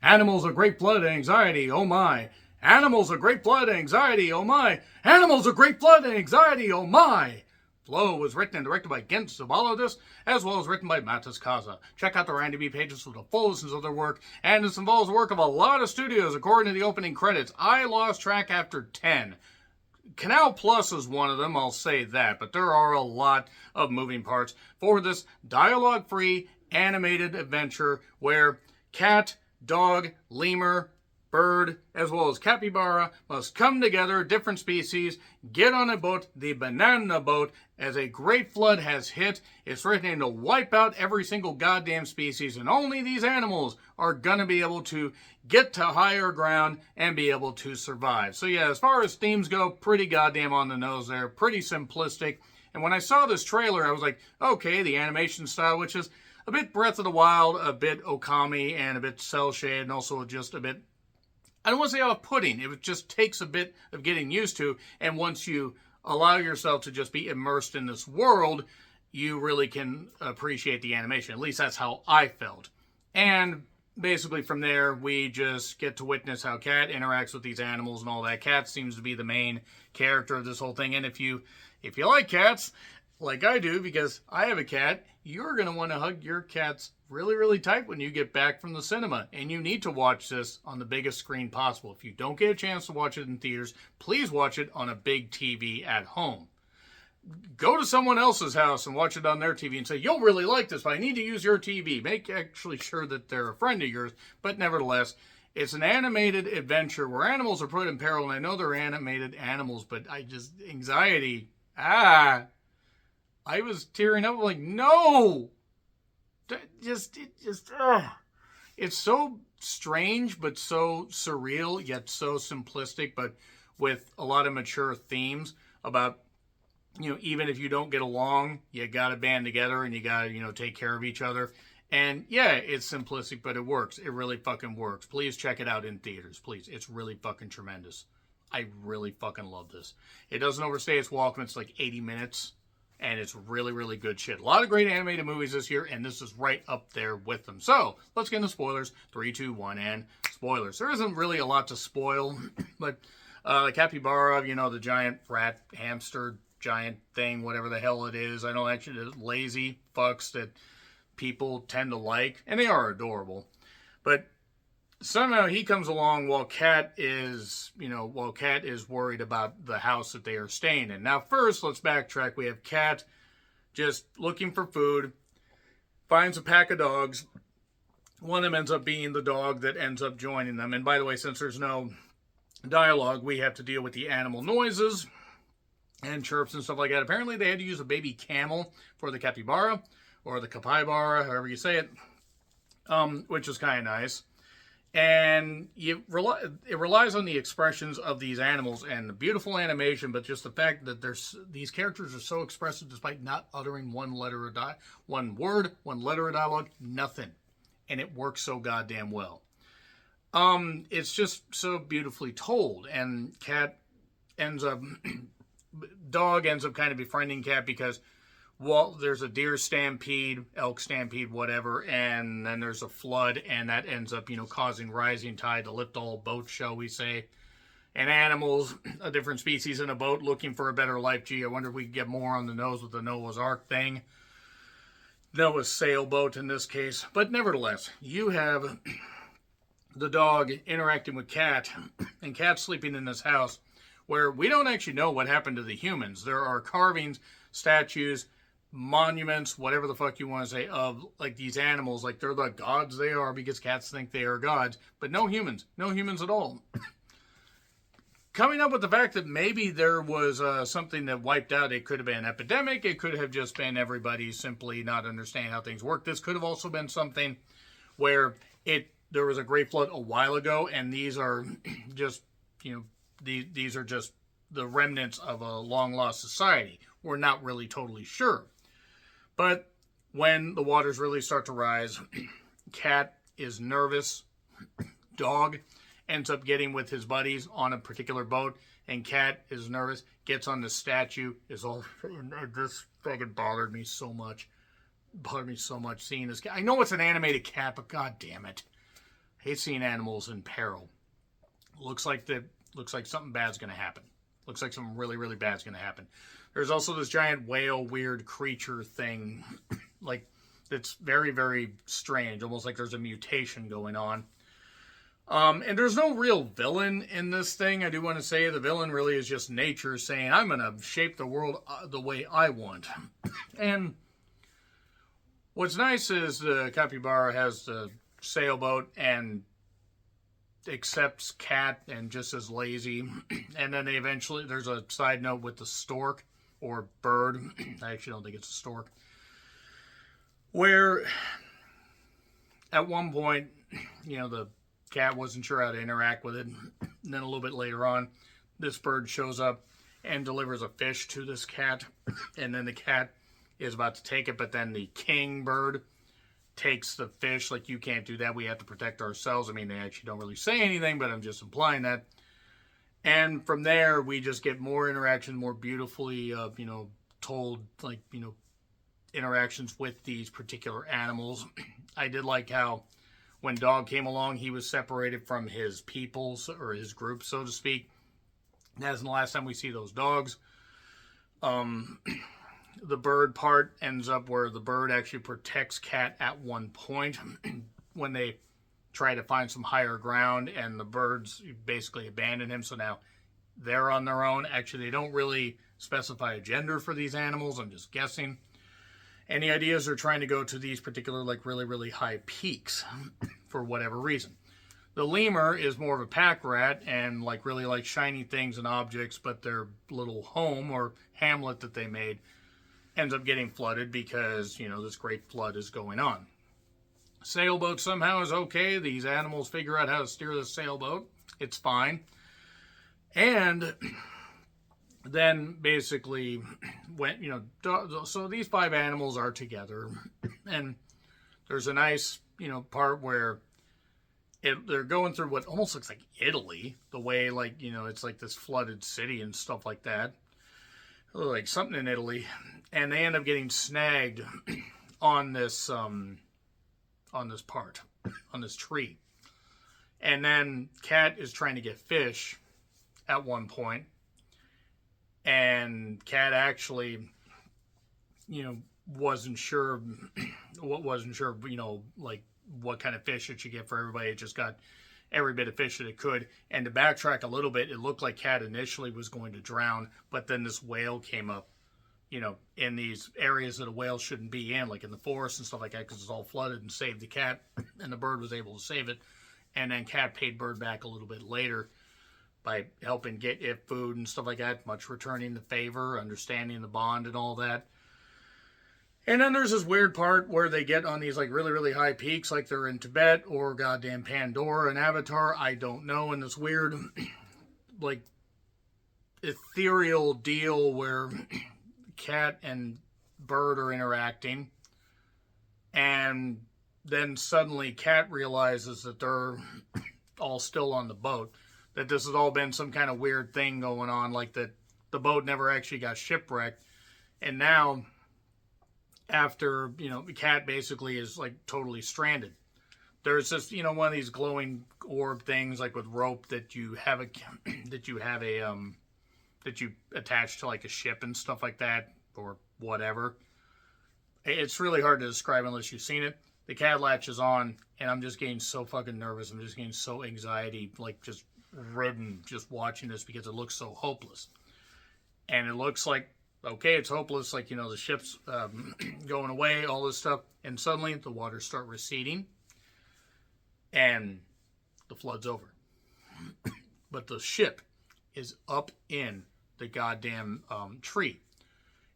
Animals of great flood anxiety, oh my. Animals of great flood anxiety, oh my. Animals of great flood anxiety, oh my. Flow was written and directed by Gent Zabalodis, as well as written by Matis Kaza. Check out their IMDb pages for the full listens of their work, and this involves the work of a lot of studios, according to the opening credits. I lost track after 10. Canal Plus is one of them, I'll say that, but there are a lot of moving parts for this dialogue-free animated adventure where cat, dog, lemur, bird, as well as capybara must come together, different species, get on a boat, the banana boat, as a great flood has hit. It's threatening to wipe out every single goddamn species, and only these animals are gonna be able to get to higher ground and be able to survive. So yeah, as far as themes go, pretty goddamn on the nose there, pretty simplistic. And when I saw this trailer, I was like, okay, the animation style, which is a bit Breath of the Wild, a bit Okami, and a bit cel shaded, and also just a bit, I don't want to say off-putting. It just takes a bit of getting used to, and once you allow yourself to just be immersed in this world, you really can appreciate the animation. At least that's how I felt. And basically from there, we just get to witness how Cat interacts with these animals and all that. Cat seems to be the main character of this whole thing, and if you like cats, like I do, because I have a cat, you're going to want to hug your cats really, really tight when you get back from the cinema. And you need to watch this on the biggest screen possible. If you don't get a chance to watch it in theaters, please watch it on a big TV at home. Go to someone else's house and watch it on their TV and say, you'll really like this, but I need to use your TV. Make actually sure that they're a friend of yours. But nevertheless, it's an animated adventure where animals are put in peril. And I know they're animated animals, but anxiety. I was tearing up like, no! It's so strange, but so surreal, yet so simplistic, but with a lot of mature themes about, even if you don't get along, you gotta band together and you gotta, take care of each other. And yeah, it's simplistic, but it works. It really fucking works. Please check it out in theaters, please. It's really fucking tremendous. I really fucking love this. It doesn't overstay its welcome. It's like 80 minutes. And it's really, really good shit. A lot of great animated movies this year, and this is right up there with them. So, let's get into spoilers. 3, 2, 1, and spoilers. There isn't really a lot to spoil, but the capybara, the giant rat, hamster, giant thing, whatever the hell it is. I know actually the lazy fucks that people tend to like, and they are adorable. But somehow he comes along while Cat is worried about the house that they are staying in. Now, first, let's backtrack. We have Cat just looking for food, finds a pack of dogs. One of them ends up being the dog that ends up joining them. And by the way, since there's no dialogue, we have to deal with the animal noises and chirps and stuff like that. Apparently, they had to use a baby camel for the capybara, or the capybara, however you say it, which is kind of nice. And it relies on the expressions of these animals and the beautiful animation, but just the fact that these characters are so expressive despite not uttering one word, one letter of dialogue, nothing. And it works so goddamn well. It's just so beautifully told. And dog ends up kind of befriending Cat because, well, there's a deer stampede, elk stampede, whatever, and then there's a flood, and that ends up, causing rising tide to lift all boats, shall we say. And animals, a different species in a boat looking for a better life. Gee, I wonder if we could get more on the nose with the Noah's Ark thing. Noah's sailboat in this case. But nevertheless, you have the dog interacting with Cat, and Cat sleeping in this house where we don't actually know what happened to the humans. There are carvings, statues, monuments, whatever the fuck you want to say, of like these animals, like they're the gods they are because cats think they are gods, but no humans at all. Coming up with the fact that maybe there was something that wiped out. It could have been an epidemic. It could have just been everybody simply not understanding how things work. This could have also been something where there was a great flood a while ago, and these are just these are just the remnants of a long lost society. We're not really totally sure. But when the waters really start to rise, Cat is nervous. Dog ends up getting with his buddies on a particular boat, and Cat is nervous, gets on the statue, this fucking bothered me so much. Seeing this cat. I know it's an animated cat, but god damn it. hate seeing animals in peril. Looks like something bad's going to happen. Looks like something really, really bad's going to happen. There's also this giant whale weird creature thing, like, that's very, very strange. Almost like there's a mutation going on. And there's no real villain in this thing. I do want to say the villain really is just nature saying, I'm going to shape the world the way I want. And what's nice is the capybara has the sailboat and accepts Cat and just is lazy. And then they eventually, there's a side note with the stork or bird. I actually don't think it's a stork. Where at one point, the Cat wasn't sure how to interact with it. And then a little bit later on, this bird shows up and delivers a fish to this cat. And then the cat is about to take it, but then the king bird takes the fish. Like, you can't do that. We have to protect ourselves. I mean, they actually don't really say anything, but I'm just implying that. And from there, we just get more interaction, more beautifully, told, like, interactions with these particular animals. I did like how when Dog came along, he was separated from his peoples, or his group, so to speak. That's the last time we see those dogs. The bird part ends up where the bird actually protects Cat at one point when they try to find some higher ground, and the birds basically abandon him, so now they're on their own. Actually, they don't really specify a gender for these animals. I'm just guessing. And the idea is they're trying to go to these particular, like, really, really high peaks for whatever reason. The lemur is more of a pack rat and, like, really like shiny things and objects, but their little home or hamlet that they made ends up getting flooded because, this great flood is going on. Sailboat somehow is okay. These animals figure out how to steer the sailboat. It's fine. And then basically, so these 5 animals are together, and there's a nice, part where they're going through what almost looks like Italy, the way, like, it's like this flooded city and stuff like that, like something in Italy, and they end up getting snagged on this tree, and then Cat is trying to get fish at one point. And Cat actually, wasn't sure, like what kind of fish it should get for everybody. It just got every bit of fish that it could. And to backtrack a little bit, it looked like Cat initially was going to drown, but then this whale came up, in these areas that a whale shouldn't be in, like in the forest and stuff like that, because it's all flooded, and saved the cat, and the bird was able to save it. And then Cat paid bird back a little bit later by helping get it food and stuff like that, much returning the favor, understanding the bond and all that. And then there's this weird part where they get on these, like, really, really high peaks, like they're in Tibet or goddamn Pandora and Avatar, I don't know, and this weird, like, ethereal deal where Cat and bird are interacting, and then suddenly Cat realizes that they're all still on the boat, that this has all been some kind of weird thing going on, like that the boat never actually got shipwrecked. And now, after, Cat basically is, like, totally stranded. There's this, one of these glowing orb things, like with rope, that you attach to, like, a ship and stuff like that, or whatever. It's really hard to describe unless you've seen it. The Cat latches on, and I'm just getting so fucking nervous. I'm just getting so anxiety, like, just ridden just watching this, because it looks so hopeless. And it looks like, okay, it's hopeless, like, the ship's going away, all this stuff, and suddenly the waters start receding, and the flood's over. But the ship is up in the goddamn tree.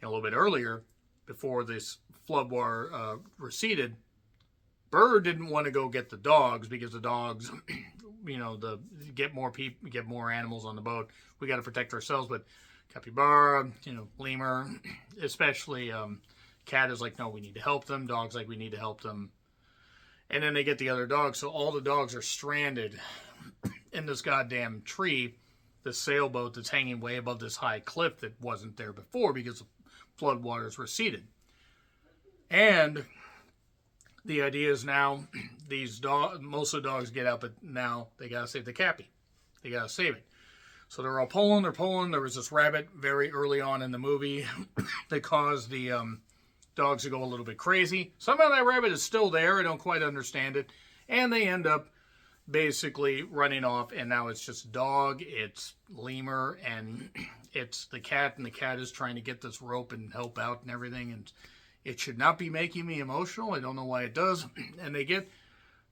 And a little bit earlier, before this flood water receded, Bird didn't want to go get the dogs, because the dogs, get more animals on the boat. We got to protect ourselves. But capybara, lemur, especially Cat is like, no, we need to help them. Dog's like, we need to help them. And then they get the other dogs, so all the dogs are stranded in this goddamn tree, this sailboat that's hanging way above this high cliff that wasn't there before because the floodwaters receded. And The idea is now most of the dogs get out, but now they gotta save the Cappy. They gotta save it. So they're all pulling. They're pulling. There was this rabbit very early on in the movie that caused the dogs to go a little bit crazy. Somehow that rabbit is still there. I don't quite understand it. And they end up basically running off, and now it's just dog, it's lemur, and it's the cat, and the cat is trying to get this rope and help out and everything, and it should not be making me emotional. I don't know why it does. And they get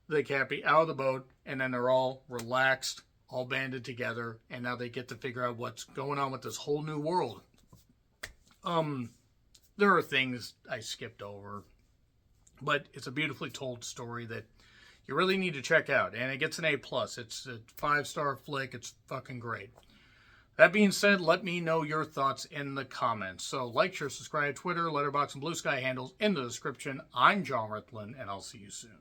the Cappy out of the boat, and then they're all relaxed, all banded together, and now they get to figure out what's going on with this whole new world. There are things I skipped over, but it's a beautifully told story that you really need to check out, and it gets an A+. It's a 5-star flick. It's fucking great. That being said, let me know your thoughts in the comments. So like, share, subscribe, Twitter, Letterboxd, and Blue Sky handles in the description. I'm John Ritlin, and I'll see you soon.